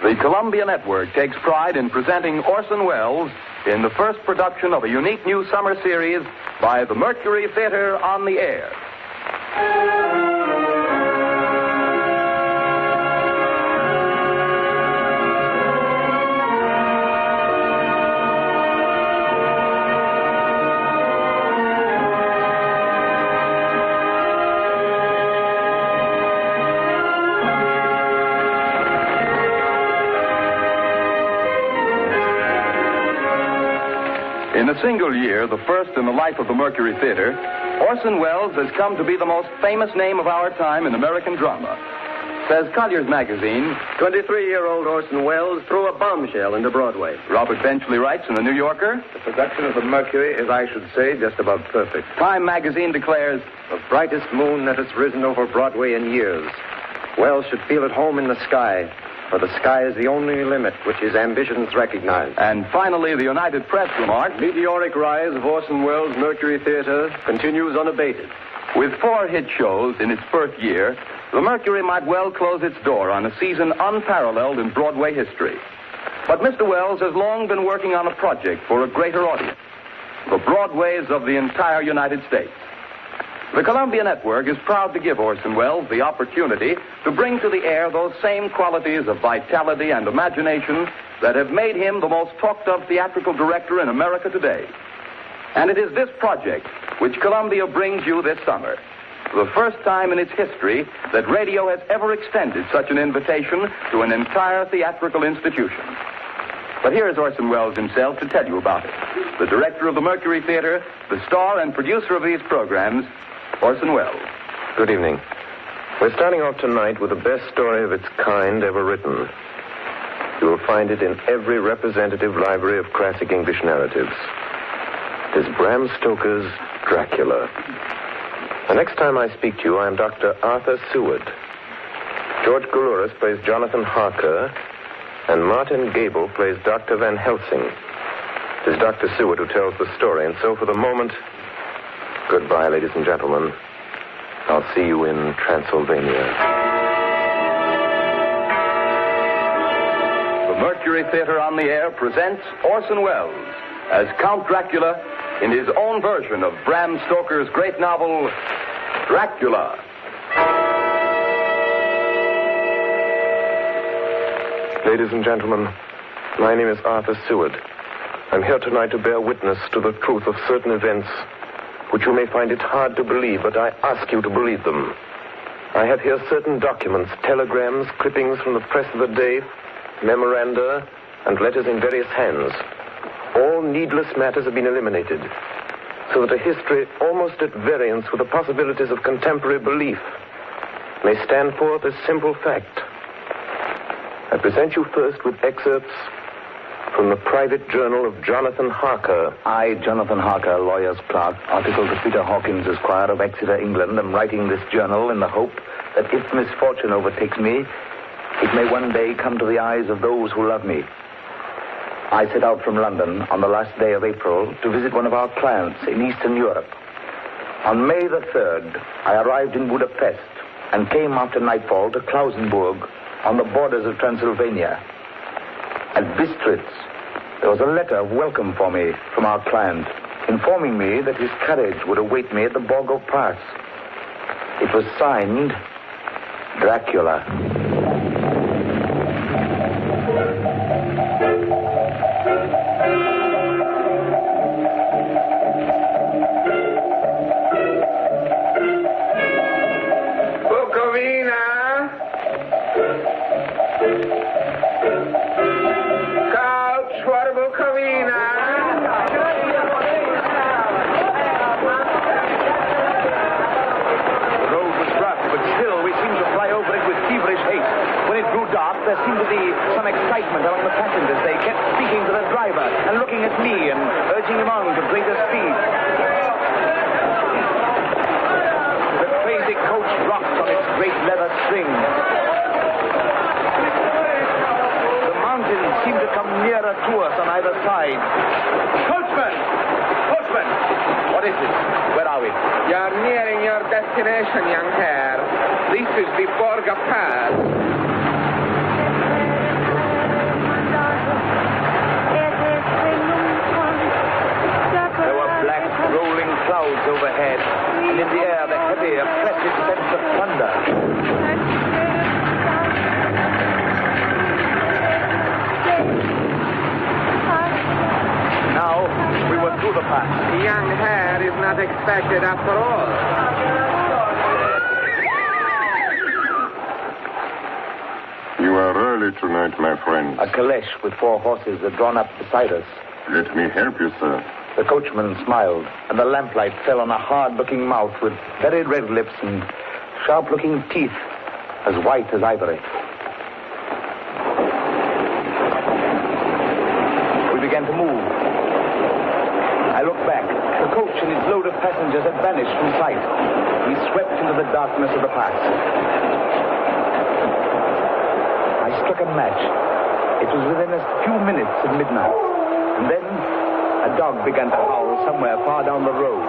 The Columbia Network takes pride in presenting Orson Welles in the first production of a unique new summer series by the Mercury Theater on the Air. In a single year, the first in the life of the Mercury Theater, Orson Welles has come to be the most famous name of our time in American drama. Says Collier's Magazine, 23-year-old Orson Welles threw a bombshell into Broadway. Robert Benchley writes in the New Yorker, the production of the Mercury is, I should say, just about perfect. Time Magazine declares, the brightest moon that has risen over Broadway in years. Welles should feel at home in the sky, for the sky is the only limit which his ambitions recognize. And finally, the United Press remarked, meteoric rise of Orson Welles' Mercury Theater continues unabated. With 4 hit shows in its first year, the Mercury might well close its door on a season unparalleled in Broadway history. But Mr. Welles has long been working on a project for a greater audience, the Broadways of the entire United States. The Columbia Network is proud to give Orson Welles the opportunity to bring to the air those same qualities of vitality and imagination that have made him the most talked-of theatrical director in America today. And it is this project which Columbia brings you this summer. The first time in its history that radio has ever extended such an invitation to an entire theatrical institution. But here is Orson Welles himself to tell you about it. The director of the Mercury Theater, the star and producer of these programs, Orson Welles. Good evening. We're starting off tonight with the best story of its kind ever written. You will find it in every representative library of classic English narratives. It is Bram Stoker's Dracula. The next time I speak to you, I am Dr. Arthur Seward. George Gourouris plays Jonathan Harker, and Martin Gable plays Dr. Van Helsing. It is Dr. Seward who tells the story, and so for the moment, goodbye, ladies and gentlemen. I'll see you in Transylvania. The Mercury Theater on the Air presents Orson Welles as Count Dracula in his own version of Bram Stoker's great novel, Dracula. Ladies and gentlemen, my name is Arthur Seward. I'm here tonight to bear witness to the truth of certain events which you may find it hard to believe, but I ask you to believe them. I have here certain documents, telegrams, clippings from the press of the day, memoranda, and letters in various hands. All needless matters have been eliminated, so that a history almost at variance with the possibilities of contemporary belief may stand forth as simple fact. I present you first with excerpts from the private journal of Jonathan Harker. I, Jonathan Harker, lawyer's clerk, article to Peter Hawkins, Esquire of Exeter, England, am writing this journal in the hope that if misfortune overtakes me, it may one day come to the eyes of those who love me. I set out from London on the last day of April to visit one of our clients in Eastern Europe. On May the 3rd, I arrived in Budapest and came after nightfall to Klausenburg on the borders of Transylvania. At Bistritz, there was a letter of welcome for me from our client, informing me that his carriage would await me at the Borgo Pass. It was signed Dracula. There seemed to be some excitement among the passengers. They kept speaking to the driver and looking at me and urging him on to greater speed. The crazy coach rocked on its great leather strings. The mountains seemed to come nearer to us on either side. Coachman! Coachman! What is it? Where are we? You're nearing your destination, young hare. This is the Borgo Pass. unexpected after all. You are early tonight, my friend. A caleche with 4 horses had drawn up beside us. Let me help you, sir. The coachman smiled, and the lamplight fell on a hard-looking mouth with very red lips and sharp-looking teeth as white as ivory. We began to move. I looked back. The coach and its load of passengers had vanished from sight. We swept into the darkness of the pass. I struck a match. It was within a few minutes of midnight. And then a dog began to howl somewhere far down the road.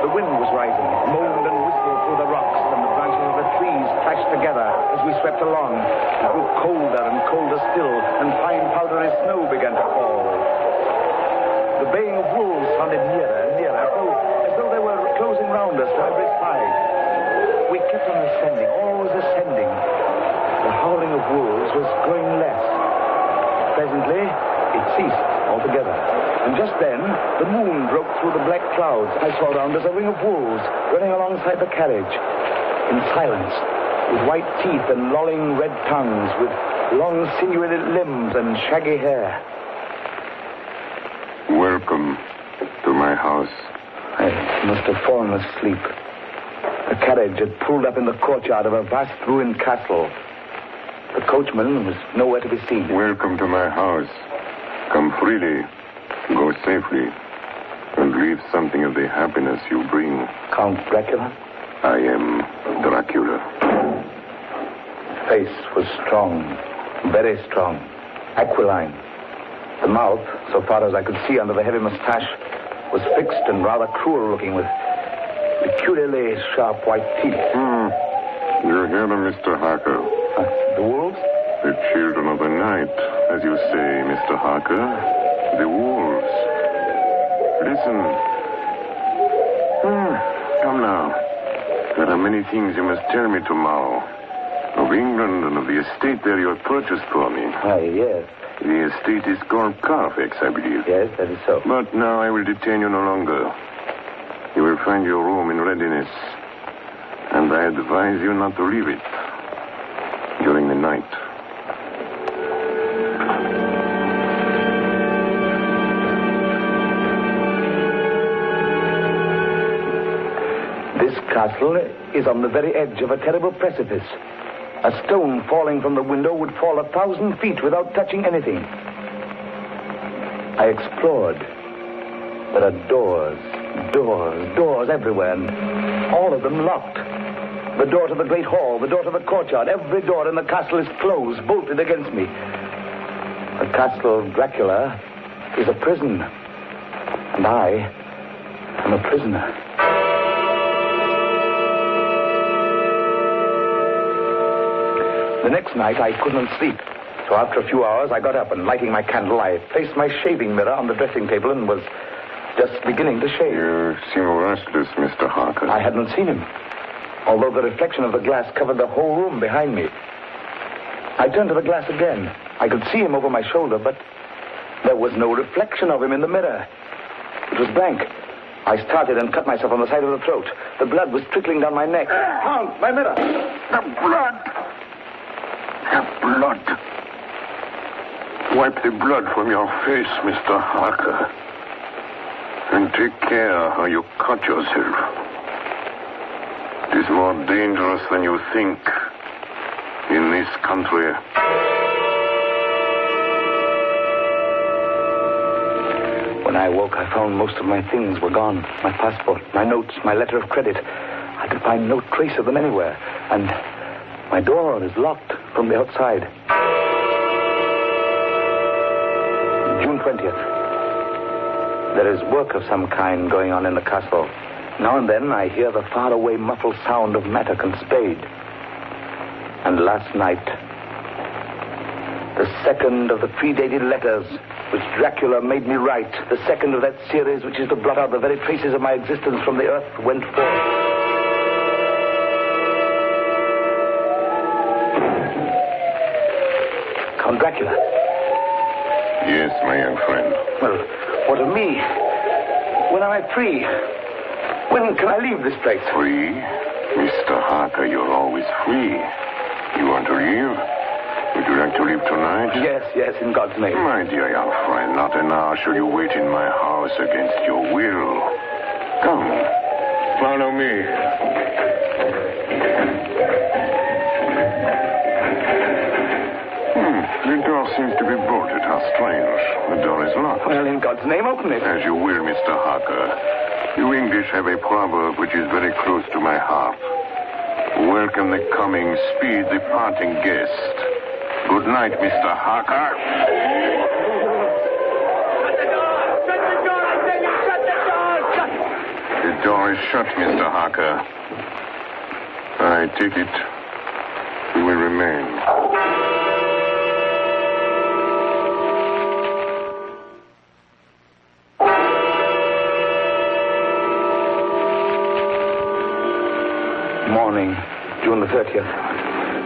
The wind was rising. It moaned and whistled through the rocks, and the branches of the trees clashed together as we swept along. It grew colder and colder still, and fine powdery snow began to fall. The baying of wolves sounded nearer and nearer, as though they were closing round us on every side. We kept on ascending, always ascending. The howling of wolves was growing less. Presently, it ceased altogether. And just then, the moon broke through the black clouds. I saw around us a ring of wolves running alongside the carriage. In silence, with white teeth and lolling red tongues, with long sinewy limbs and shaggy hair. Welcome to my house. I must have fallen asleep. The carriage had pulled up in the courtyard of a vast ruined castle. The coachman was nowhere to be seen. Welcome to my house. Come freely, go safely, and leave something of the happiness you bring. Count Dracula? I am Dracula. His face was strong, very strong, aquiline. The mouth, so far as I could see under the heavy mustache, was fixed and rather cruel-looking, with peculiarly sharp white teeth. You hear them, Mr. Harker. The wolves? The children of the night, as you say, Mr. Harker. The wolves. Listen. Come now. There are many things you must tell me tomorrow. Of England and of the estate there you have purchased for me. Yes. The estate is called Carfax, I believe. Yes, that is so. But now I will detain you no longer. You will find your room in readiness. And I advise you not to leave it during the night. This castle is on the very edge of a terrible precipice. A stone falling from the window would fall 1,000 feet without touching anything. I explored. There are doors everywhere, and all of them locked. The door to the great hall, the door to the courtyard, every door in the castle is closed, bolted against me. The castle of Dracula is a prison, and I am a prisoner. The next night, I couldn't sleep. So after a few hours, I got up and, lighting my candle, I placed my shaving mirror on the dressing table and was just beginning to shave. You seem restless, Mr. Harker. I hadn't seen him, although the reflection of the glass covered the whole room behind me. I turned to the glass again. I could see him over my shoulder, but there was no reflection of him in the mirror. It was blank. I started and cut myself on the side of the throat. The blood was trickling down my neck. Count, my mirror! The blood! The blood! Wipe the blood from your face, Mr. Harker. And take care how you cut yourself. It is more dangerous than you think in this country. When I woke, I found most of my things were gone. My passport, my notes, my letter of credit. I could find no trace of them anywhere. And my door is locked from the outside. June 20th. There is work of some kind going on in the castle. Now and then I hear the faraway muffled sound of mattock and spade. And last night, the second of the predated letters which Dracula made me write, the second of that series which is to blot out the very traces of my existence from the earth, went forth. Count Dracula. Yes, my young friend. Well, what of me? When am I free? When can I leave this place? Free? Mr. Harker, you're always free. You want to leave? Would you like to leave tonight? Yes, in God's name. My dear young friend, not an hour shall you wait in my house against your will. Come, follow me. The door seems to be bolted. How strange. The door is locked. Well, in God's name, open it. As you will, Mr. Harker. You English have a proverb which is very close to my heart. Welcome the coming, speed the parting guest. Good night, Mr. Harker. Shut the door! Shut the door! I tell you, shut the door! Shut! The door is shut, Mr. Harker. I take it you will remain. Morning, June the 30th.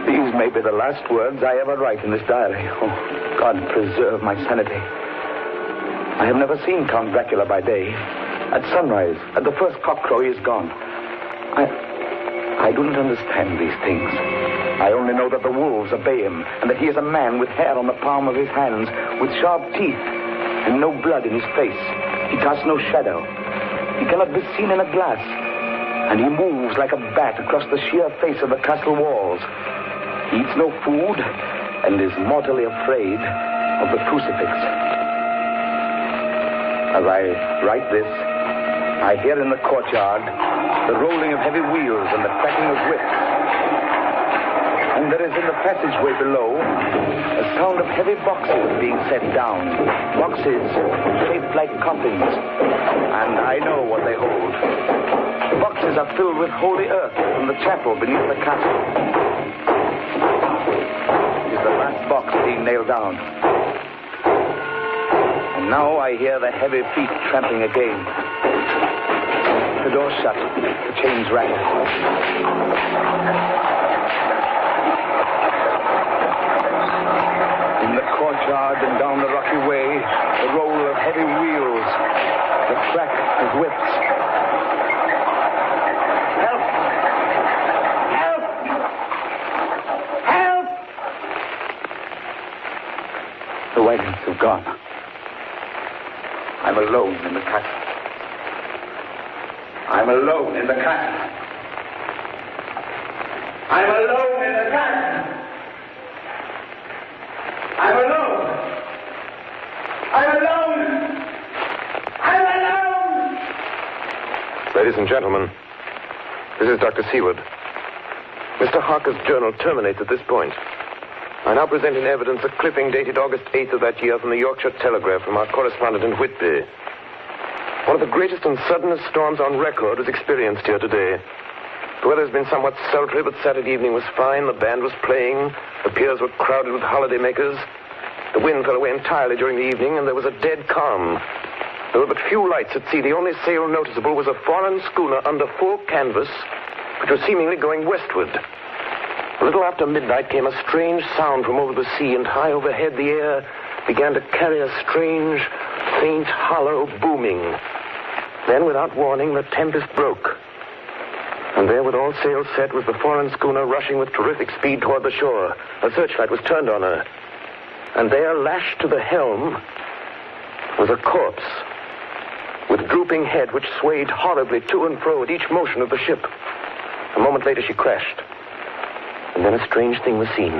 These may be the last words I ever write in this diary. Oh, God preserve my sanity. I have never seen Count Dracula by day. At sunrise, at the first cockcrow, he is gone. I do not understand these things. I only know that the wolves obey him, and that he is a man with hair on the palm of his hands, with sharp teeth, and no blood in his face. He casts no shadow. He cannot be seen in a glass. And he moves like a bat across the sheer face of the castle walls. He eats no food and is mortally afraid of the crucifix. As I write this, I hear in the courtyard the rolling of heavy wheels and the cracking of whips. And there is in the passageway below a sound of heavy boxes being set down. Boxes shaped like coffins. And I know what they hold. The boxes are filled with holy earth from the chapel beneath the castle. It is the last box being nailed down. And now I hear the heavy feet tramping again. The door shut. The chains rattle. In the courtyard and down the rocky way, the roll of heavy wheels, the crack of whips. Help! Help! Help! The wagons have gone. I'm alone in the castle. I'm alone in the castle. I'm alone in the castle. I'm alone. I'm alone. I'm alone. Ladies and gentlemen, this is Dr. Seward. Mr. Harker's journal terminates at this point. I now present in evidence a clipping dated August 8th of that year from the Yorkshire Telegraph from our correspondent in Whitby. One of the greatest and suddenest storms on record was experienced here today. The weather has been somewhat sultry, but Saturday evening was fine. The band was playing. The piers were crowded with holidaymakers. The wind fell away entirely during the evening, and there was a dead calm. There were but few lights at sea. The only sail noticeable was a foreign schooner under full canvas, which was seemingly going westward. A little after midnight came a strange sound from over the sea, and high overhead the air began to carry a strange, faint, hollow booming. Then, without warning, the tempest broke. And there, with all sails set, was the foreign schooner rushing with terrific speed toward the shore. A searchlight was turned on her. And there, lashed to the helm, was a corpse with drooping head which swayed horribly to and fro at each motion of the ship. A moment later, she crashed. And then a strange thing was seen.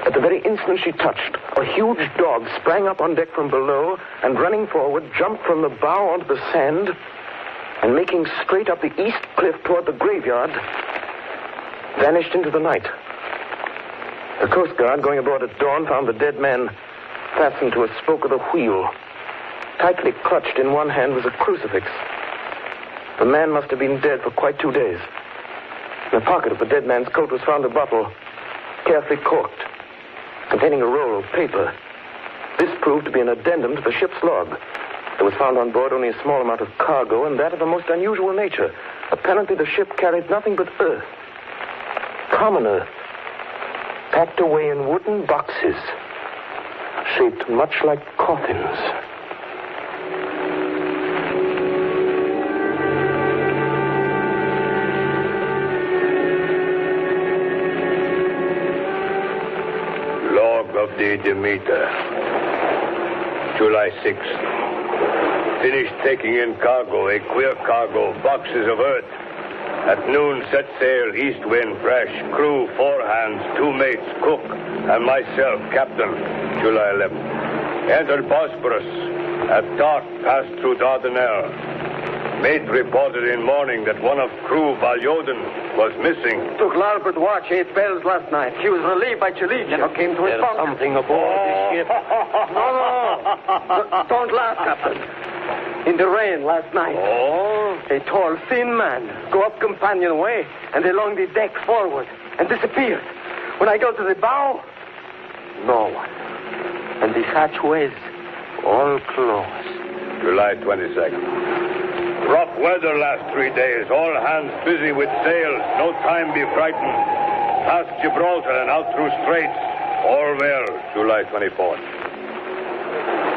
At the very instant she touched, a huge dog sprang up on deck from below and, running forward, jumped from the bow onto the sand and, making straight up the east cliff toward the graveyard, vanished into the night. The Coast Guard, going aboard at dawn, found the dead man fastened to a spoke of the wheel. Tightly clutched in one hand was a crucifix. The man must have been dead for quite 2 days. In the pocket of the dead man's coat was found a bottle, carefully corked, containing a roll of paper. This proved to be an addendum to the ship's log. There was found on board only a small amount of cargo, and that of a most unusual nature. Apparently the ship carried nothing but earth. Common earth, packed away in wooden boxes, shaped much like coffins. the Demeter. July 6th. Finished taking in cargo, a queer cargo, boxes of earth. At noon, set sail, east wind, fresh. Crew, 4 hands, 2 mates, cook, and myself, captain. July 11th. Entered Bosporus. At dark, passed through Dardanelles. Mate reported in morning that one of crew, Valjoden, was missing. Took larboard watch 8 bells last night. He was relieved by Chalicia. Came to his bunk. Something aboard the ship. No. Don't laugh, Captain. In the rain last night. Oh? A tall, thin man go up companionway and along the deck forward and disappeared. When I go to the bow, no one. And the hatchways all closed. July 22nd. Rough weather last 3 days. All hands busy with sails. No time be frightened. Past Gibraltar and out through straits. All well. July 24th.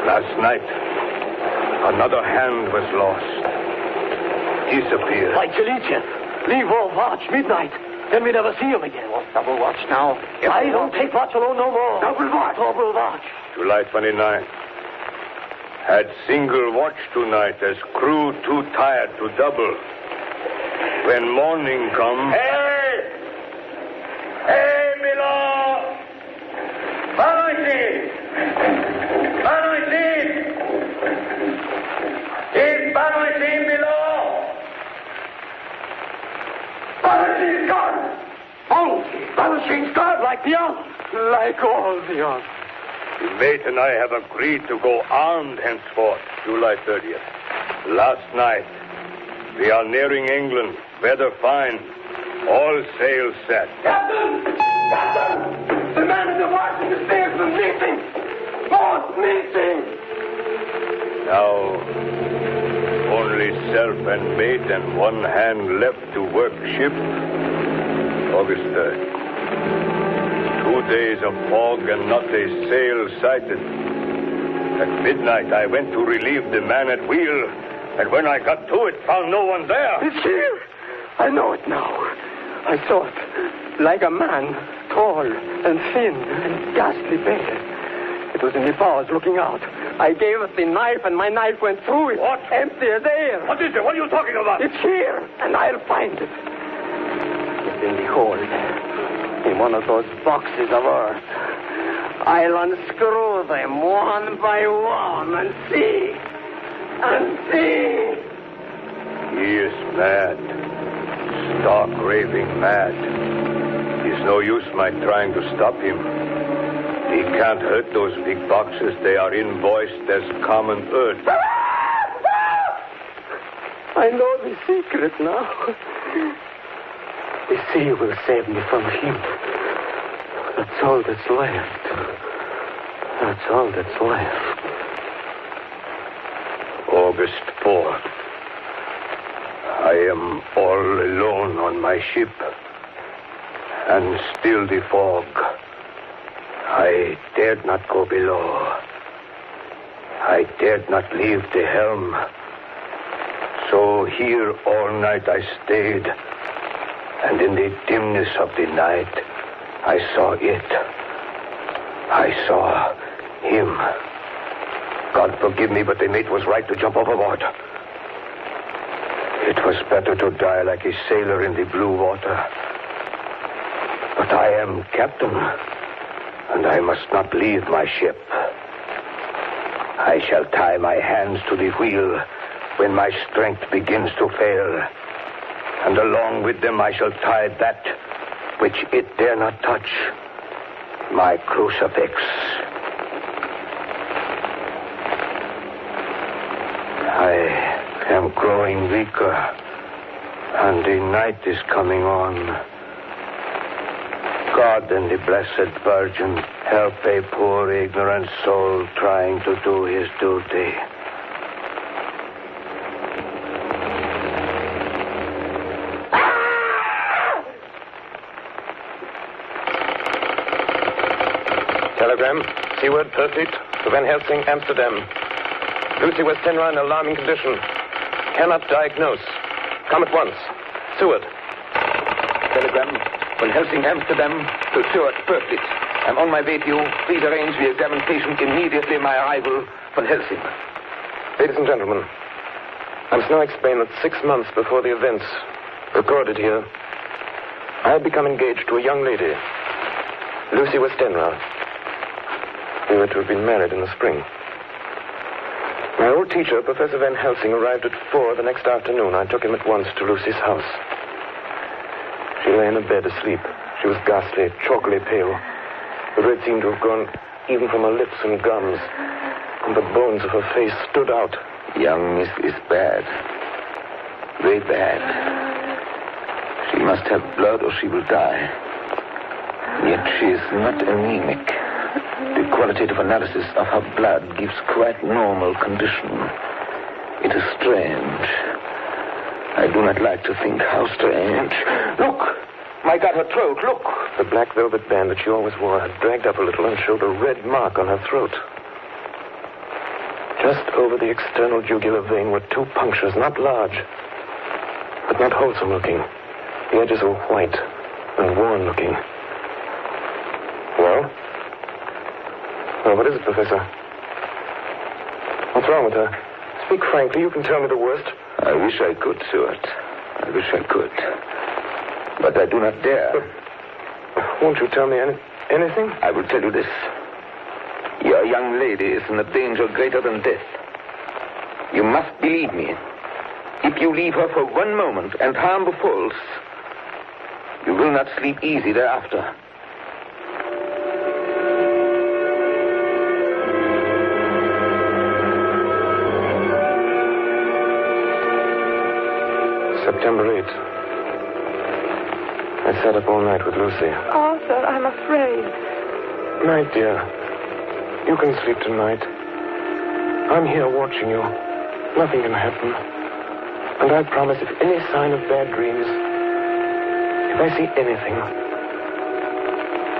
Last night, another hand was lost. Disappeared. By Chalicia. Leave off watch midnight. Then we never see him again. Double watch now. I don't take watch alone no more. Double watch. Double watch. July 29th. Had single watch tonight as crew too tired to double. When morning come... Hey! Hey, Milo! Banoitin! Banoitin! Is Banoitin below? Banoitin's gone! Oh, Banoitin's gone like the others. Like all the others. The mate and I have agreed to go armed henceforth, July 30th. Last night, we are nearing England. Weather fine. All sails set. Captain! Captain! The man in the watch in the stairs was missing! Both missing! Now, only self and mate and 1 hand left to work ship. August 3rd. 2 days of fog and not a sail sighted. At midnight, I went to relieve the man at wheel, and when I got to it, found no one there. It's here. I know it now. I saw it. Like a man, tall and thin and ghastly pale. It was in the bows looking out. I gave it the knife, and my knife went through it. What? Empty as air. What is it? What are you talking about? It's here, and I'll find it. It's in the hold. In one of those boxes of earth. I'll unscrew them one by one and see. And see. He is mad. Stark raving mad. It's no use my trying to stop him. He can't hurt those big boxes. They are invoiced as common earth. I know the secret now. The sea will save me from him. That's all that's left. That's all that's left. August 4th. I am all alone on my ship. And still the fog. I dared not go below. I dared not leave the helm. So here all night I stayed. And in the dimness of the night, I saw it. I saw him. God forgive me, but the mate was right to jump overboard. It was better to die like a sailor in the blue water. But I am captain, and I must not leave my ship. I shall tie my hands to the wheel when my strength begins to fail. And along with them I shall tie that which it dare not touch, my crucifix. I am growing weaker, and the night is coming on. God and the Blessed Virgin help a poor ignorant soul trying to do his duty. Telegram, Seaward, Perfect, to Van Helsing, Amsterdam. Lucy Westenra in alarming condition. Cannot diagnose. Come at once. Seward. Telegram, Von Helsing, Amsterdam, to Stuart, Berkeley. I'm on my way to you. Please arrange the examination immediately my arrival von Helsing. Ladies and gentlemen, I must now explain that 6 months before the events recorded here, I had become engaged to a young lady, Lucy Westenra. We were to have been married in the spring. My old teacher, Professor Van Helsing, arrived at 4 the next afternoon. I took him at once to Lucy's house. She lay in a bed asleep. She was ghastly, chalkily pale. The red seemed to have gone even from her lips and gums, and the bones of her face stood out. Young Miss is bad. Very bad. She must have blood or she will die. Yet she is not anemic. The qualitative analysis of her blood gives quite normal condition. It is strange. I do not like to think how strange. Look! My God, her throat, look! The black velvet band that she always wore had dragged up a little and showed a red mark on her throat. Just over the external jugular vein were 2 punctures, not large, but not wholesome looking. The edges were white and worn looking. Well? Well, what is it, Professor? What's wrong with her? Speak frankly. You can tell me the worst. I wish I could, Stuart. I wish I could. But I do not dare. But won't you tell me anything? I will tell you this. Your young lady is in a danger greater than death. You must believe me. If you leave her for 1 moment and harm befalls, you will not sleep easy thereafter. September 8th. I sat up all night with Lucy. Arthur, I'm afraid. Night, dear. You can sleep tonight. I'm here watching you. Nothing can happen. And I promise if any sign of bad dreams, if I see anything,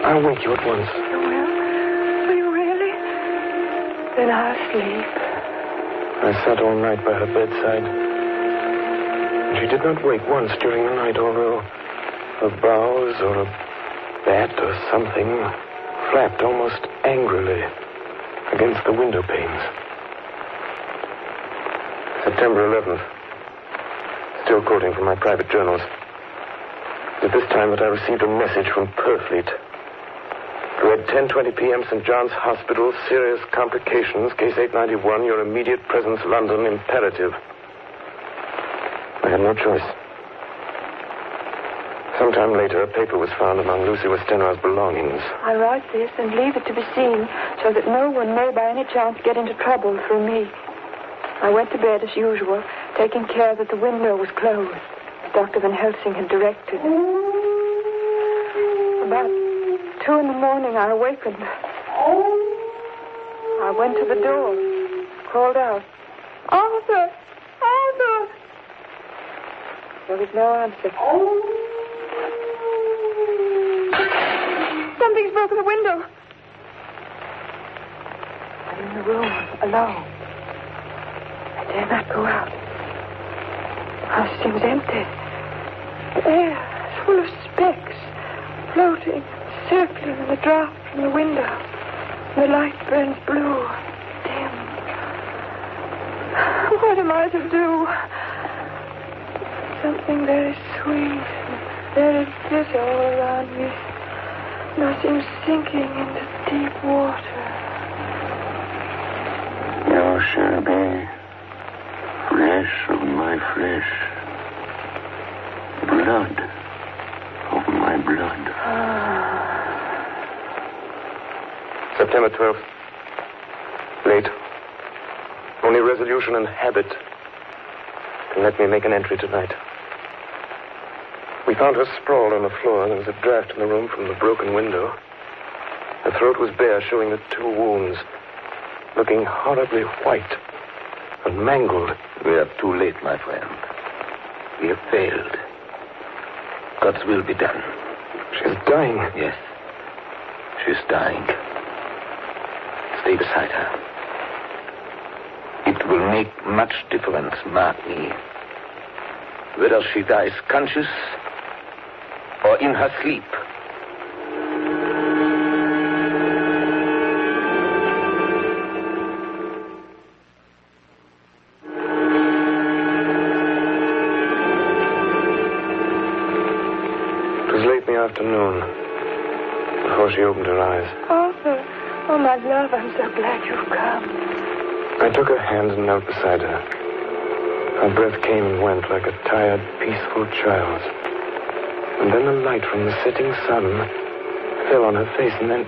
I'll wake you at once. You will? Will you really? Then I'll sleep. I sat all night by her bedside. She did not wake once during the night, although her brows or a bat or something flapped almost angrily against the window panes. September 11th. Still quoting from my private journals. At this time that I received a message from Purfleet. Read 10:20 p.m. St. John's Hospital, serious complications, case 891, your immediate presence, London, imperative. I had no choice. Sometime later, a paper was found among Lucy Westenra's belongings. I write this and leave it to be seen so that no one may by any chance get into trouble through me. I went to bed as usual, taking care that the window was closed, as Dr. Van Helsing had directed. About 2 in the morning, I awakened. I went to the door, called out, "Arthur! Arthur!" There was no answer. Something's broken the window. I'm in the room, alone. I dare not go out. The house seems empty. The air is full of specks, floating, circling in the draught from the window. The light burns blue, dim. What am I to do? Something very sweet and very bitter all around me. And I seem sinking into deep water. You shall be flesh of my flesh, blood of my blood. September 12th. Late. Only resolution and habit can let me make an entry tonight. We found her sprawled on the floor. There was a draft in the room from the broken window. Her throat was bare, showing the 2 wounds, looking horribly white and mangled. We are too late, my friend. We have failed. God's will be done. She's dying. Yes. She's dying. Stay beside her. It will make much difference, mark me, whether she dies conscious or or in her sleep. It was late in the afternoon before she opened her eyes. Arthur. Oh, my love, I'm so glad you've come. I took her hand and knelt beside her. Her breath came and went like a tired, peaceful child's. And then the light from the setting sun fell on her face, and then,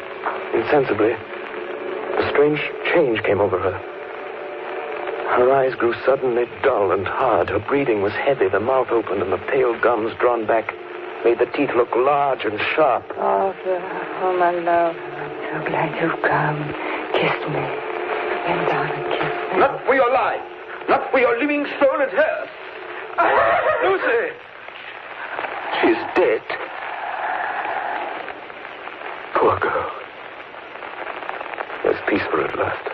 insensibly, a strange change came over her. Her eyes grew suddenly dull and hard. Her breathing was heavy. The mouth opened, and the pale gums drawn back made the teeth look large and sharp. Arthur, oh, my love, I'm so glad you've come. Kiss me. Bend down and kiss me. Not for your life. Not for your living soul at hers. Lucy! She's dead. Poor girl. There's peace for her at last.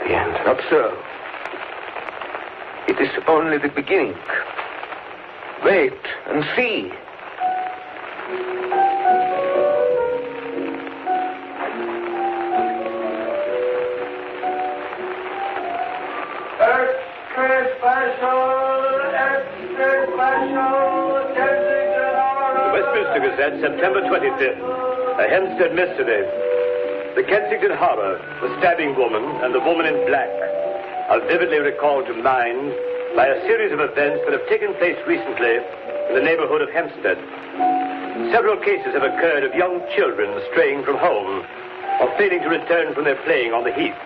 The end. Not so. It is only the beginning. Wait and see. Westminster Gazette, September 25th. A Hempstead mystery. The Kensington Horror, the stabbing woman, and the woman in black are vividly recalled to mind by a series of events that have taken place recently in the neighborhood of Hempstead. Several cases have occurred of young children straying from home or failing to return from their playing on the heath.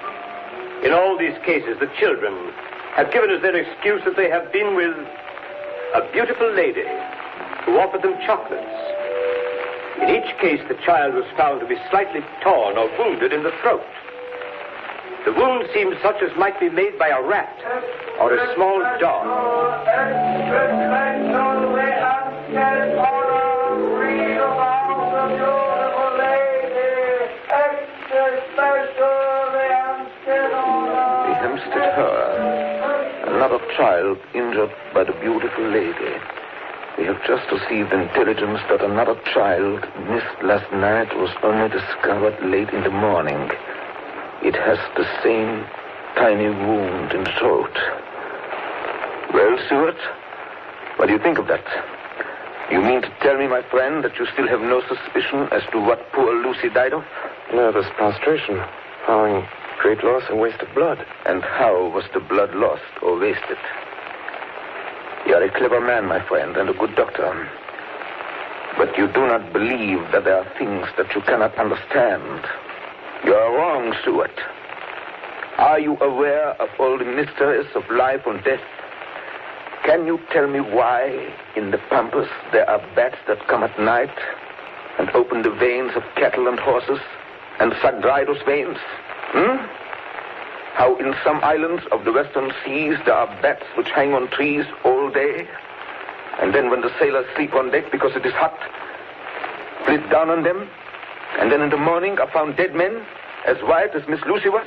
In all these cases, the children have given as their excuse that they have been with a beautiful lady who offered them chocolates. In each case, the child was found to be slightly torn or wounded in the throat. The wound seemed such as might be made by a rat or a small dog. The Hempstead Horror. Another child injured by the beautiful lady. We have just received intelligence that another child missed last night was only discovered late in the morning. It has the same tiny wound in the throat. Well, Stuart, what do you think of that? You mean to tell me, my friend, that you still have no suspicion as to what poor Lucy died of? Nervous prostration, following great loss and waste of blood. And how was the blood lost or wasted? You are a clever man, my friend, and a good doctor. But you do not believe that there are things that you cannot understand. You are wrong, Stuart. Are you aware of all the mysteries of life and death? Can you tell me why in the pampas there are bats that come at night and open the veins of cattle and horses and suck dry those veins? How in some islands of the western seas there are bats which hang on trees all day, and then when the sailors sleep on deck because it is hot, flit down on them, and then in the morning are found dead men as white as Miss Lucy was?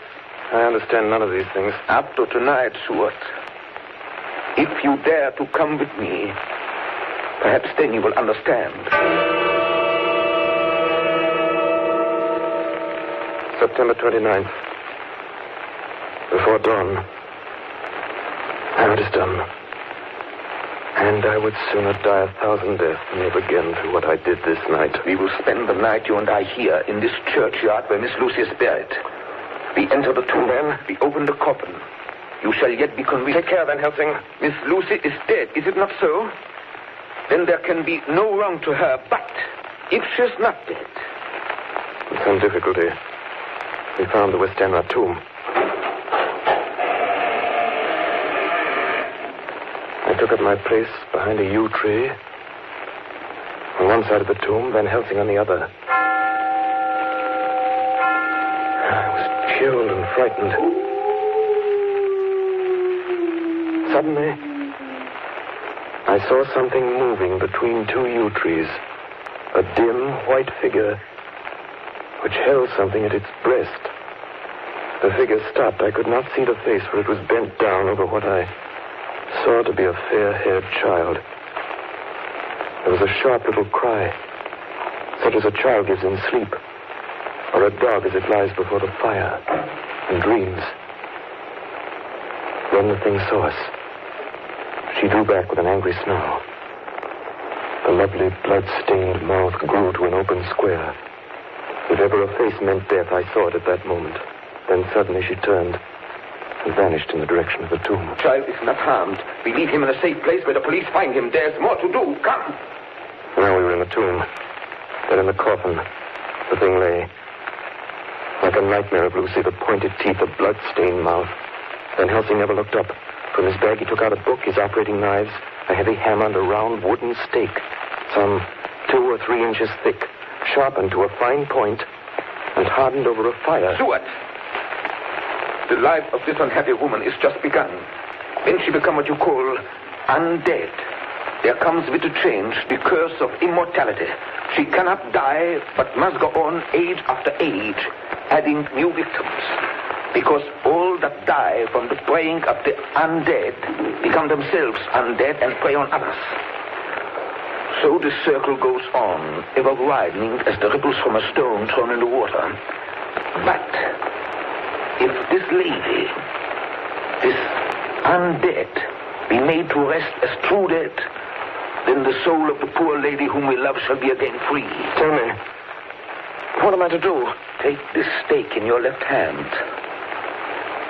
I understand none of these things. Up to tonight, Stuart. If you dare to come with me, perhaps then you will understand. September 29th. Before dawn. Now it is done. And I would sooner die 1,000 deaths than live again through what I did this night. We will spend the night, you and I, here in this churchyard where Miss Lucy is buried. We enter the tomb, then we open the coffin. You shall yet be convinced. Take care, Van Helsing. Miss Lucy is dead, is it not so? Then there can be no wrong to her, but if she is not dead... With some difficulty, we found the Westenra tomb. I took up my place behind a yew tree. On one side of the tomb, Van Helsing on the other. I was chilled and frightened. Suddenly, I saw something moving between two yew trees. A dim, white figure which held something at its breast. The figure stopped. I could not see the face, for it was bent down over what I saw to be a fair-haired child. There was a sharp little cry, such as a child gives in sleep, or a dog as it lies before the fire and dreams. Then the thing saw us. She drew back with an angry snarl. The lovely blood-stained mouth grew to an open square. If ever a face meant death, I saw it at that moment. Then suddenly she turned and vanished in the direction of the tomb. Child is not harmed. We leave him in a safe place where the police find him. There's more to do. Come. Now we were in the tomb. Then in the coffin, the thing lay. Like a nightmare of Lucy, the pointed teeth, the blood-stained mouth. Van Helsing never looked up. From his bag he took out a book, his operating knives, a heavy hammer, and a round wooden stake, some 2 or 3 inches thick, sharpened to a fine point, and hardened over a fire. Stewart! The life of this unhappy woman is just begun. When she become what you call undead, there comes with the change the curse of immortality. She cannot die, but must go on age after age, adding new victims. Because all that die from the preying of the undead become themselves undead and prey on others. So the circle goes on, ever widening as the ripples from a stone thrown in the water. But if this lady, this undead, be made to rest as true dead, then the soul of the poor lady whom we love shall be again free. Tell me, what am I to do? Take this stake in your left hand,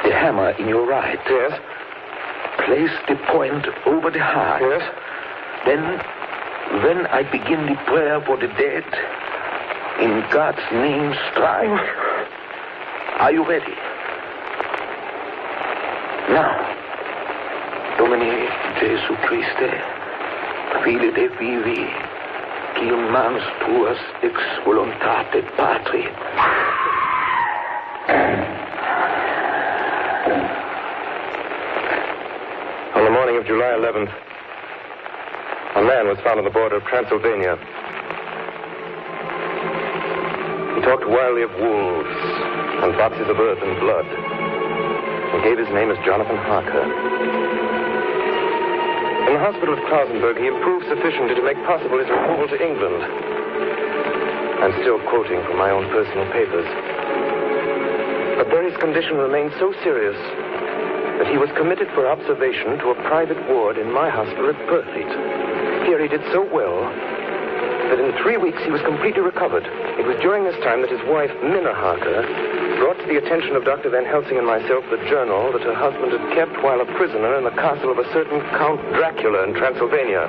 the hammer in your right. Yes. Place the point over the heart. Yes. Then, when I begin the prayer for the dead, in God's name strike. Are you ready? Now, Domine Jesu Christe, Fili de vivi, qui mans tuas ex voluntate Patri. On the morning of July 11th, a man was found on the border of Transylvania. He talked wildly of wolves and boxes of earth and blood, and gave his name as Jonathan Harker. In the hospital at Klausenberg, he improved sufficiently to make possible his removal to England. I'm still quoting from my own personal papers. But there his condition remained so serious that he was committed for observation to a private ward in my hospital at Purfleet. Here he did so well that in 3 weeks he was completely recovered. It was during this time that his wife, Minna Harker, brought to the attention of Dr. Van Helsing and myself the journal that her husband had kept while a prisoner in the castle of a certain Count Dracula in Transylvania.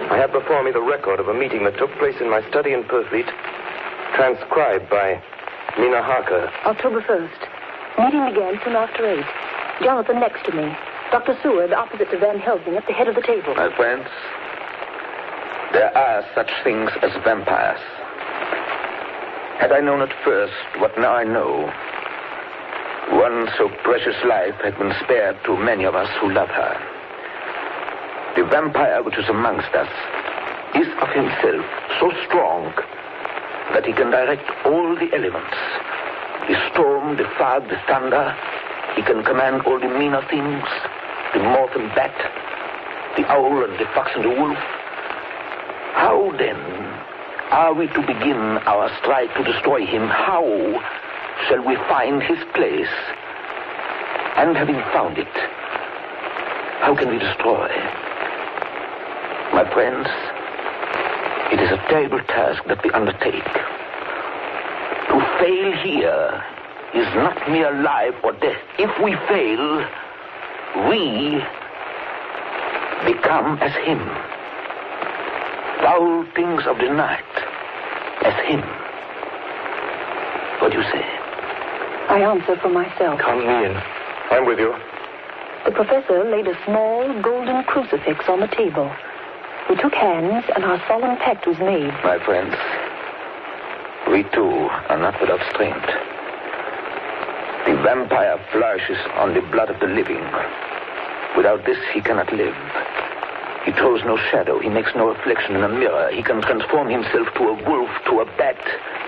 I have before me the record of a meeting that took place in my study in Purfleet, transcribed by Minna Harker. October 1st. Meeting began soon after 8. Jonathan next to me. Dr. Seward opposite to Van Helsing at the head of the table. My friends, there are such things as vampires. Had I known at first what now I know, one so precious life had been spared to many of us who love her. The vampire which is amongst us is of himself so strong that he can direct all the elements. The storm, the fog, the thunder. He can command all the meaner things, the moth and bat, the owl and the fox and the wolf. How, then, are we to begin our strike to destroy him? How shall we find his place? And having found it, how can we destroy? My friends, it is a terrible task that we undertake. To fail here is not mere life or death. If we fail, we become as him. Foul things of the night, as him. What do you say? I answer for myself. Count me in. I'm with you. The professor laid a small golden crucifix on the table. We took hands, and our solemn pact was made. My friends, we too are not without strength. The vampire flourishes on the blood of the living. Without this, he cannot live. He throws no shadow. He makes no reflection in a mirror. He can transform himself to a wolf, to a bat.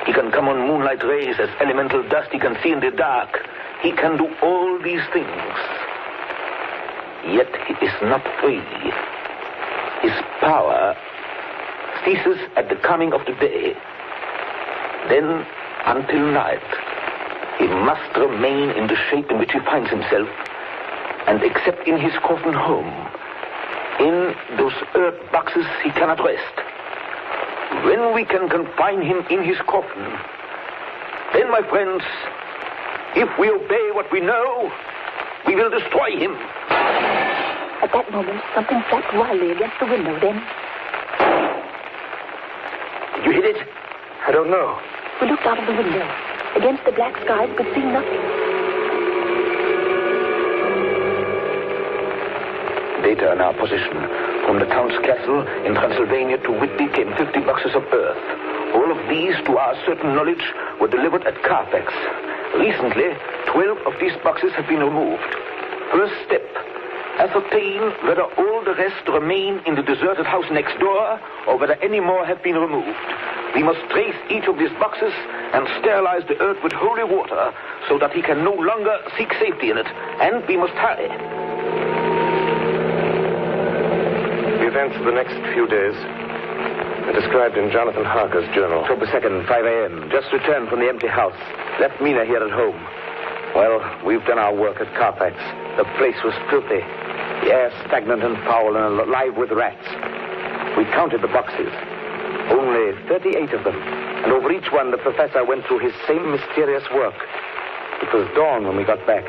He can come on moonlight rays as elemental dust. He can see in the dark. He can do all these things. Yet he is not free. His power ceases at the coming of the day. Then, until night, he must remain in the shape in which he finds himself, and except in his coffin home, in those earth boxes he cannot rest. When we can confine him in his coffin, then, my friends, if we obey what we know, we will destroy him. At that moment, something flapped wildly against the window. Then... Did you hit it? I don't know. We looked out of the window. Against the black sky, we could see nothing. Data in our possession. From the Count's castle in Transylvania to Whitby came 50 boxes of earth. All of these, to our certain knowledge, were delivered at Carfax. Recently, 12 of these boxes have been removed. First step, ascertain whether all the rest remain in the deserted house next door or whether any more have been removed. We must trace each of these boxes and sterilize the earth with holy water so that he can no longer seek safety in it. And we must hurry. The events of the next few days are described in Jonathan Harker's journal. October 2nd, 5 a.m. Just returned from the empty house. Left Mina here at home. Well, we've done our work at Carfax. The place was filthy. The air stagnant and foul and alive with rats. We counted the boxes. Only 38 of them. And over each one, the professor went through his same mysterious work. It was dawn when we got back.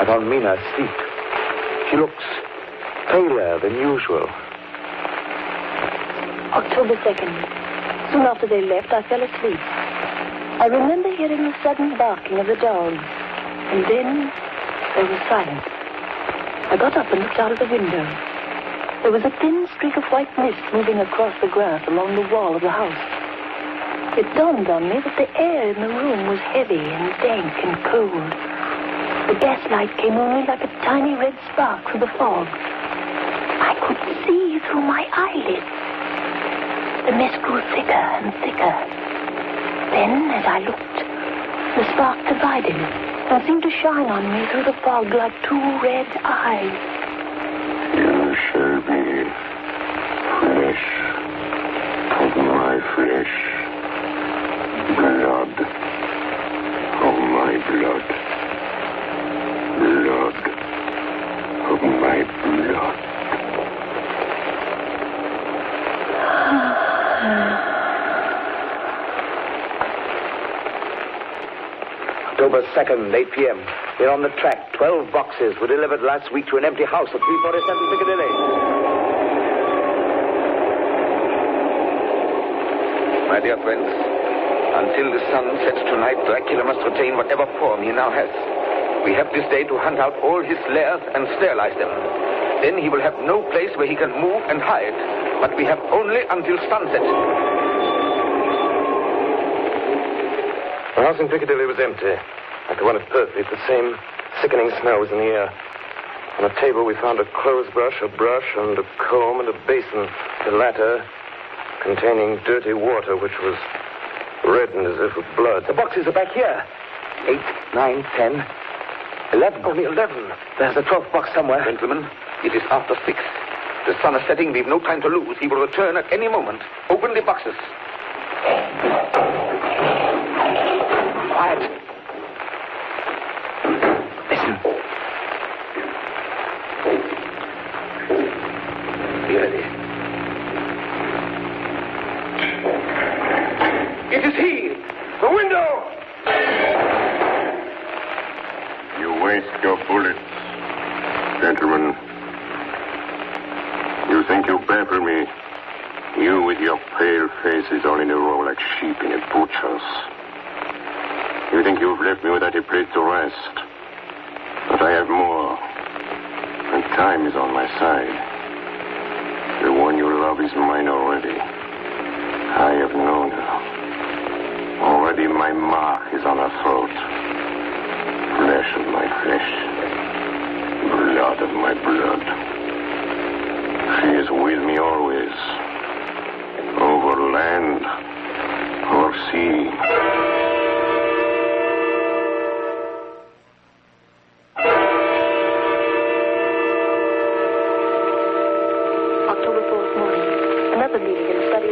I found Mina asleep. She looks paler than usual. October 2nd. Soon after they left, I fell asleep. I remember hearing the sudden barking of the dogs. And then there was silence. I got up and looked out of the window. There was a thin streak of white mist moving across the grass along the wall of the house. It dawned on me that the air in the room was heavy and dank and cold. The gaslight came only like a tiny red spark through the fog. I could see through my eyelids. The mist grew thicker and thicker. Then, as I looked, the spark divided and seemed to shine on me through the fog like two red eyes. You shall be flesh of my flesh, blood of my blood, blood of my blood. October 2nd, 8 p.m. We're on the track. 12 boxes were delivered last week to an empty house at 347 Piccadilly. My dear friends, until the sun sets tonight, Dracula must retain whatever form he now has. We have this day to hunt out all his lairs and sterilize them. Then he will have no place where he can move and hide. But we have only until sunset. The house in Piccadilly was empty. Like the one at Purfleet, the same sickening smell was in the air. On a table we found a clothes brush, a brush, and a comb, and a basin. The latter containing dirty water, which was reddened as if with blood. The boxes are back here. 8, 9, 10, 11. Only 11. There's a 12th box somewhere. Gentlemen, it is after 6. The sun is setting. We've no time to lose. He will return at any moment. Open the boxes. Quiet. Listen. Be ready. It is he! The window! You waste your bullets, gentlemen. You think you baffle me? You with your pale faces all in a row like sheep in a butcher's. You think you've left me without a place to rest. But I have more. And time is on my side. The one you love is mine already. I have known her. Already my mark is on her throat. Flesh of my flesh. Blood of my blood. She is with me always. Over land. Over sea. October 4th morning. Another meeting in the study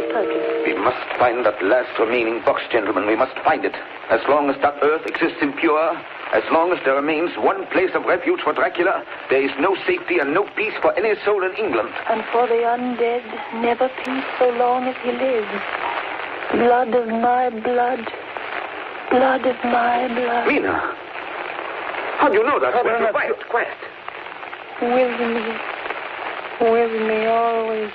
find that last remaining box, gentlemen. We must find it. As long as that earth exists impure, as long as there remains one place of refuge for Dracula, there is no safety and no peace for any soul in England. And for the undead, never peace so long as he lives. Blood of my blood. Blood of my blood. Mina, how do you know that? Quiet. With me always,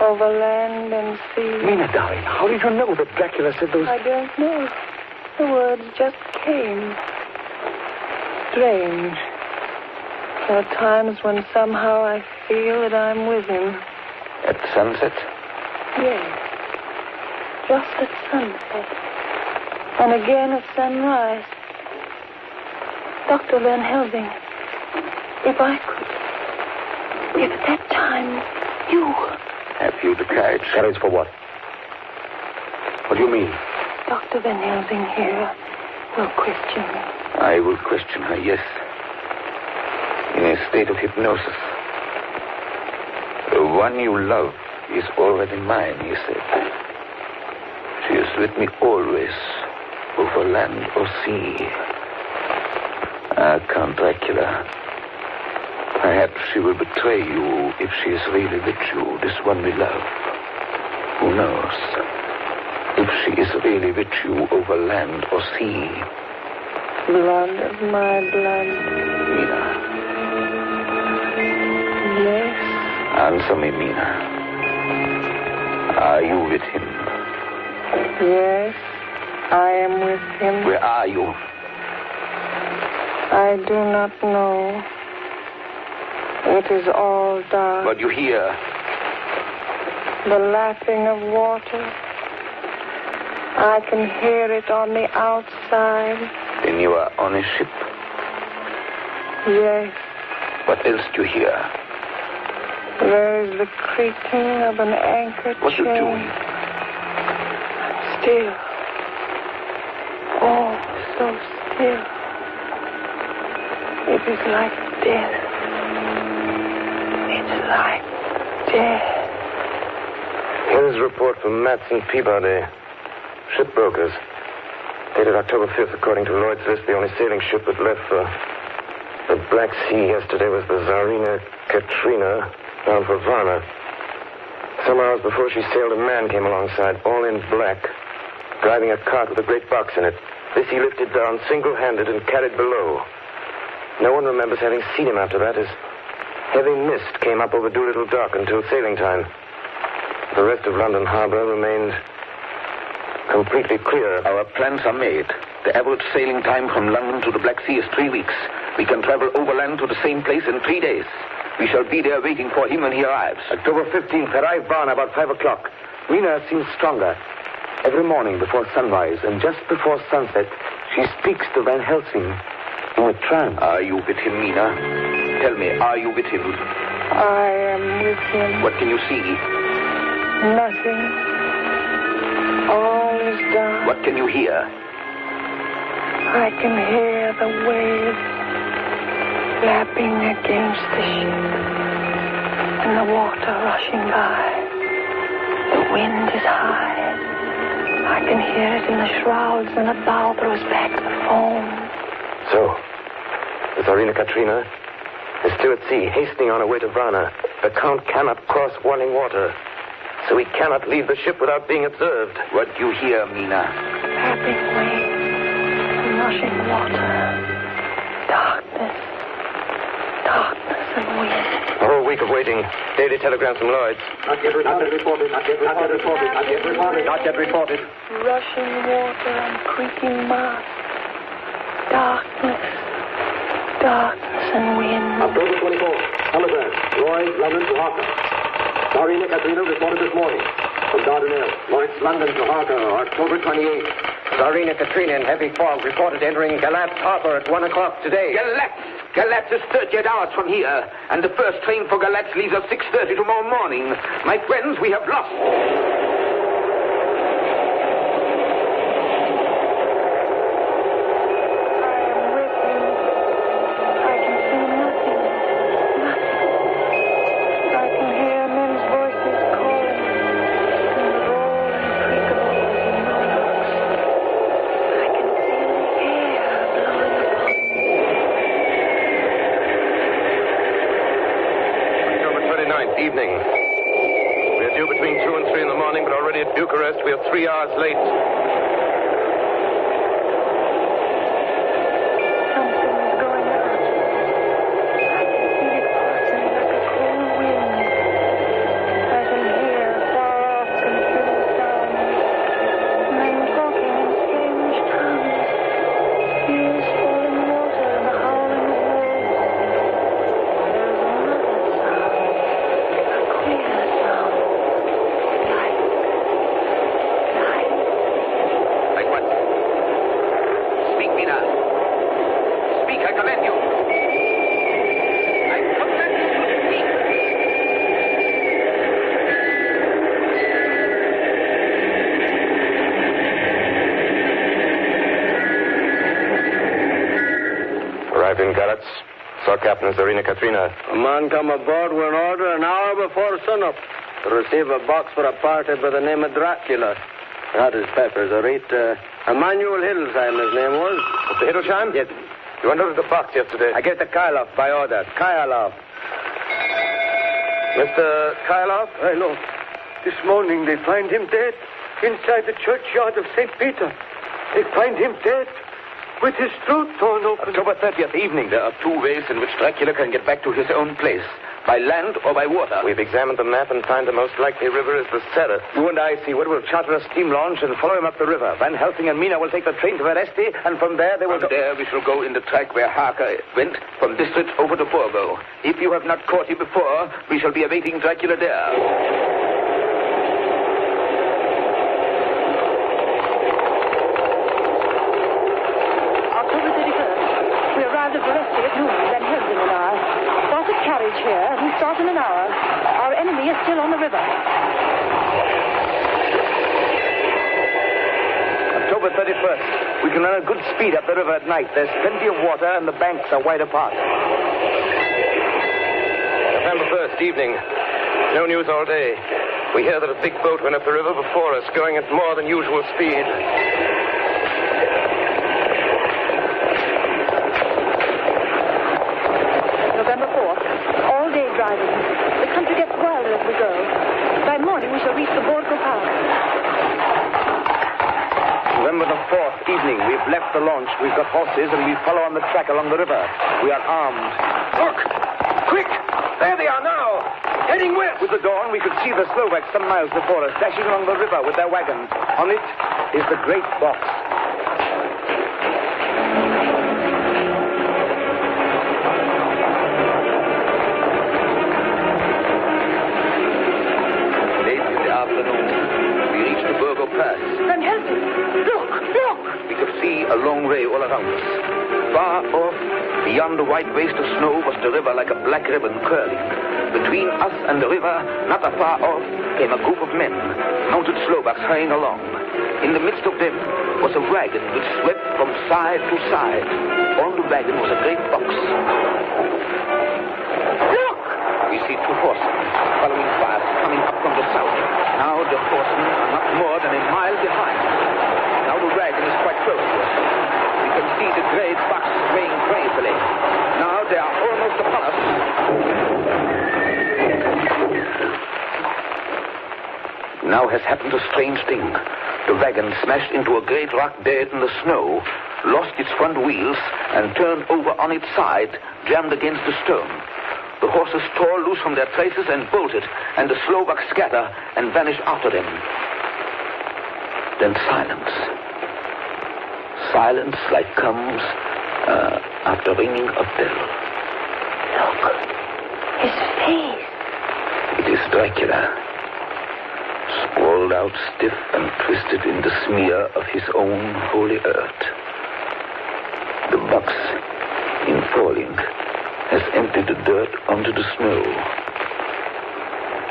over land and sea. Mina, darling, how did you know that Dracula said those... I don't know. The words just came. Strange. There are times when somehow I feel that I'm with him. At sunset? Yes. Just at sunset. And again at sunrise. Dr. Van Helsing, if I could... If at that time you... Have you the carriage? Carriage for what? What do you mean? Dr. Van Helsing here will question me. I will question her, yes. In a state of hypnosis. The one you love is already mine, he said. She is with me always, over land or sea. Ah, Count Dracula. Perhaps she will betray you if she is really with you, this one we love. Who knows? If she is really with you over land or sea. Blood of my blood. Mina. Yes? Answer me, Mina. Are you with him? Yes, I am with him. Where are you? I do not know. It is all dark. What do you hear? The lapping of water. I can hear it on the outside. Then you are on a ship. Yes. What else do you hear? There is the creaking of an anchor What are you chain. doing? Still. Oh, so still. It is like death. It's like death. Here is a report from Matson Peabody, shipbrokers. Dated October 5th, according to Lloyd's list, the only sailing ship that left for the Black Sea yesterday was the Tsarina Katrina, bound for Varna. Some hours before she sailed, a man came alongside, all in black, driving a cart with a great box in it. This he lifted down single-handed and carried below. No one remembers having seen him after that, as heavy mist came up over Doolittle Dock until sailing time. The rest of London Harbor remained completely clear. Our plans are made. The average sailing time from London to the Black Sea is 3 weeks. We can travel overland to the same place in 3 days. We shall be there waiting for him when he arrives. October 15th, arrived Varna about 5 o'clock. Mina seems stronger. Every morning before sunrise and just before sunset, she speaks to Van Helsing in a trance. Are you with him, Mina? Tell me, are you with him? I am with him. What can you see? Nothing. All is dark. What can you hear? I can hear the waves lapping against the ship and the water rushing by. The wind is high. I can hear it in the shrouds and the bow throws back the foam. So, the Tsarina Katrina is still at sea, hastening on her way to Varna. The Count cannot cross running water, so he cannot leave the ship without being observed. What do you hear, Mina? Lapping waves and rushing water. Darkness. Darkness and wind. A whole week of waiting. Daily telegrams from Lloyd's. Not yet reported. Rushing water and creaking masts. Darkness. Darkness and wind. October 24th. Telegram. Lloyd's, London to Harker. Tsarina Katrina reported this morning. From Dardanelles. Lloyd's, London to Harker, October 28th. Tsarina Katrina in heavy fog reported entering Galatz Harbor at 1 o'clock today. Galatz is 38 hours from here, and the first train for Galatz leaves at 6:30 tomorrow morning. My friends, we have lost. hours late. Something's going on. I can feel it passing like a cool wind. I can hear far off confused sounds. Men talking in strange tongues. Tears falling water and the howling of wolves. There's another sound. A queer sound. Like what? Speak, Mina. Speak, I command you. I command you to speak. Arrived in Galatz. Saw Captain Zarina Katrina. A man come aboard with an order an hour before sunup to receive a box for a party by the name of Dracula. Had his peppers, I read. Emmanuel Hildesheim, his name was. Mr. Hildesheim? Yes. You unloaded the box yesterday. I gave it to Kylov by order. Kylov. Mr. Kylov? I know. This morning they find him dead inside the churchyard of St. Peter. They find him dead with his throat torn open. October 30th evening, there are two ways in which Dracula can get back to his own place. By land or by water. We've examined the map and find the most likely river is the Serra. You and I, Seward, will charter a steam launch and follow him up the river. Van Helsing and Mina will take the train to Veresti, and from there they will From there we shall go in the track where Harker went, from District over to Borgo. If you have not caught him before, we shall be awaiting Dracula there. At Veresti at noon, Van Helsing and I. Bought a carriage here, and we start in an hour. Our enemy is still on the river. October 31st. We can run at good speed up the river at night. There's plenty of water, and the banks are wide apart. November 1st, evening. No news all day. We hear that a big boat went up the river before us, going at more than usual speed. November 4th. All day driving. The country gets wilder as we go. By morning, we shall reach the Borgo Pass. November the 4th, evening. We've left the launch. We've got horses, and we follow on the track along the river. We are armed. Look! Quick! There they are now! Heading west! With the dawn, we could see the Slovaks some miles before us, dashing along the river with their wagons. On it is the great box. Late in the afternoon, we reached the Borgo Pass. Van Helsing! Look! Look! We could see a long ray all around us. Far off, beyond the white waste of snow, was the river like a black ribbon curling. Between us and the river, not afar off, came a group of men, mounted Slovaks hurrying along. In the midst of them was a wagon which swept from side to side. On the wagon was a great box. Look! We see two horsemen following fast, coming up from the south. Now the horsemen are not more than a mile behind. Now the wagon is quite close to us. We can see the great box swaying crazily. Now they are almost upon us. Now has happened a strange thing. The wagon smashed into a great rock bed in the snow, lost its front wheels, and turned over on its side, jammed against the stone. The horses tore loose from their traces and bolted, and the Slovaks scatter and vanish after them. Then silence. Silence like comes after ringing a bell. Look! His face! It is Dracula. Sprawled out stiff and twisted in the smear of his own holy earth. The box, in falling, has emptied the dirt onto the snow.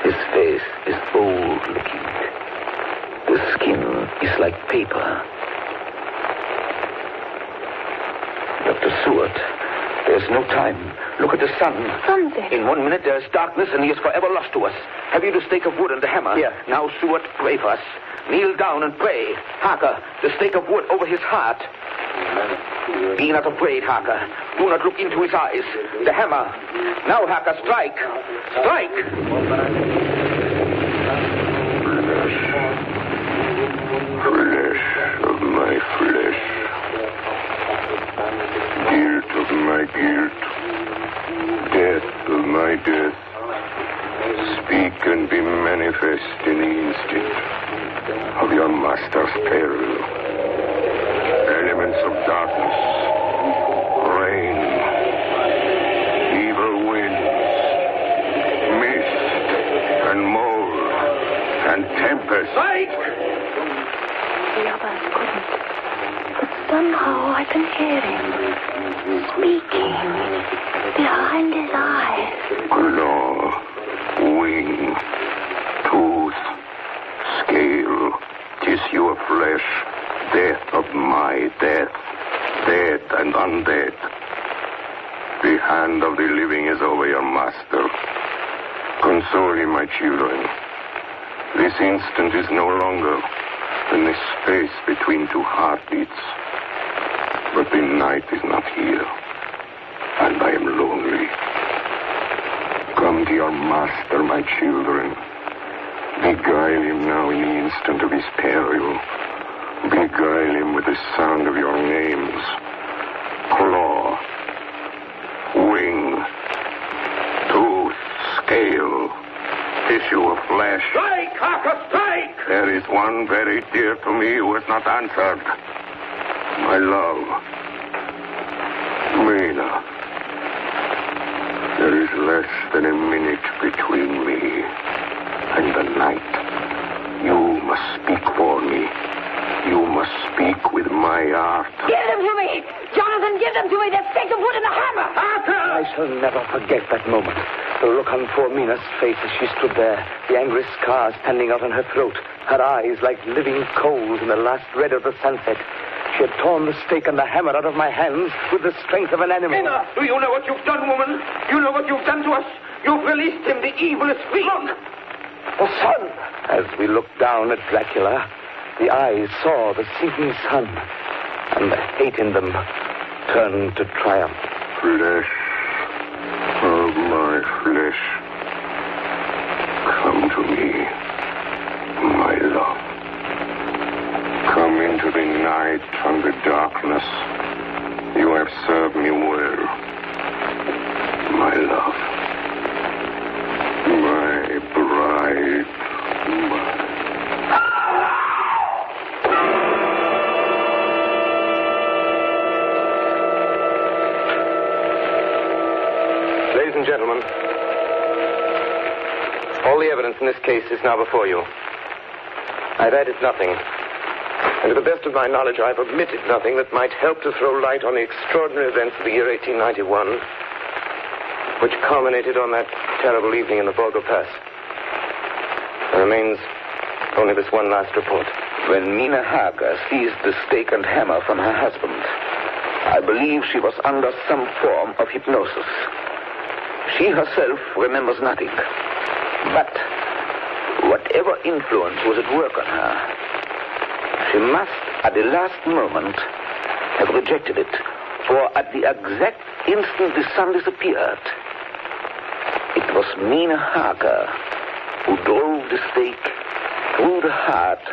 His face is old-looking. The skin is like paper. Dr. Seward, there's no time. Look at the sun. Sunset. In 1 minute there is darkness, and he is forever lost to us. Have you the stake of wood and the hammer? Here. Now, Seward, pray for us. Kneel down and pray. Harker, the stake of wood over his heart. Be not afraid, Harker. Do not look into his eyes. The hammer. Now, Harker, strike. Strike! the others couldn't. But somehow I can hear him speaking behind his eyes. Claw, wing, tooth, scale, tissue of flesh, death of my death, dead and undead. The hand of the living is over your master. Console him, my children. This instant is no longer than the space between two heartbeats. But the night is not here, and I am lonely. Come to your master, my children. Beguile him now in the instant of his peril. Beguile him with the sound of your names. Claw, wing, tooth, scale, tissue of flesh. Strike, Harker, strike! There is one very dear to me who has not answered. My love, Mina. There is less than a minute between me and the night. You must speak for me. You must speak with my heart. Give them to me! Jonathan, give them to me! They're stick to put in the hammer! I shall never forget that moment. The look on poor Mina's face as she stood there, the angry scar standing out on her throat, her eyes like living coals in the last red of the sunset. She had torn the stake and the hammer out of my hands with the strength of an animal. Mina, do you know what you've done, woman? You know what you've done to us? You've released him, the evilest fiend. Look! The sun! As we looked down at Dracula, the eyes saw the sinking sun, and the hate in them turned to triumph. Flesh of my flesh. Come to me, my love. Come into the night and the darkness. You have served me well, my love. My bride. Ladies and gentlemen, all the evidence in this case is now before you. I've added nothing. And to the best of my knowledge, I've omitted nothing that might help to throw light on the extraordinary events of the year 1891, which culminated on that terrible evening in the Borgo Pass. There remains only this one last report. When Mina Harker seized the stake and hammer from her husband, I believe she was under some form of hypnosis. She herself remembers nothing. But whatever influence was at work on her, she must, at the last moment, have rejected it. For at the exact instant the sun disappeared, it was Mina Harker who drove the stake through the heart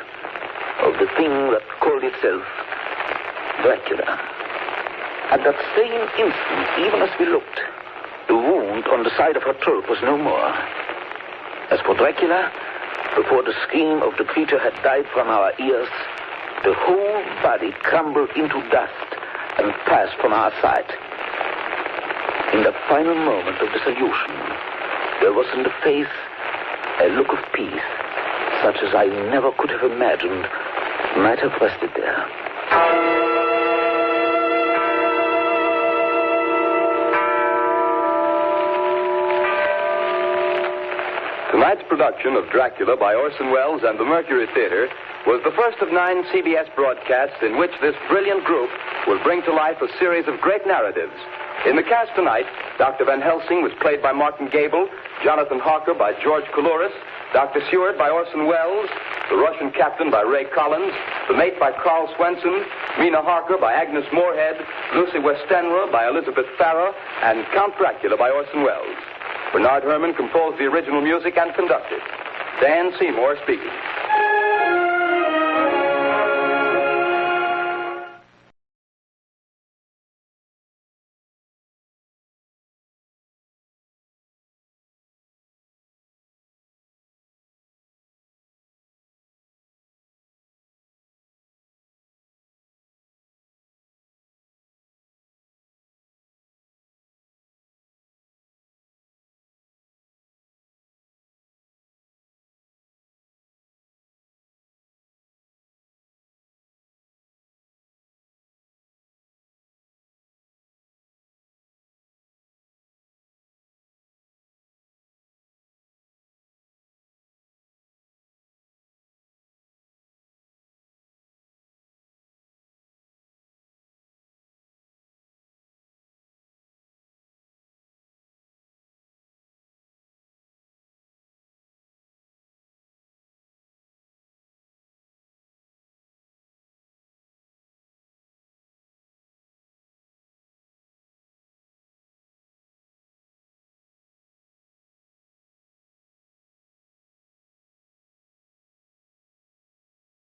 of the thing that called itself Dracula. At that same instant, even as we looked, the wound on the side of her throat was no more. As for Dracula, before the scream of the creature had died from our ears, the whole body crumbled into dust and passed from our sight. In the final moment of dissolution, there was in the face a look of peace, such as I never could have imagined might have rested there. Tonight's production of Dracula by Orson Welles and the Mercury Theater was the first of 9 CBS broadcasts in which this brilliant group will bring to life a series of great narratives. In the cast tonight, Dr. Van Helsing was played by Martin Gable, Jonathan Harker by George Coulouris, Dr. Seward by Orson Welles, the Russian Captain by Ray Collins, the Mate by Carl Swenson, Mina Harker by Agnes Moorehead, Lucy Westenra by Elizabeth Farrer, and Count Dracula by Orson Welles. Bernard Herrmann composed the original music and conducted. Dan Seymour speaking.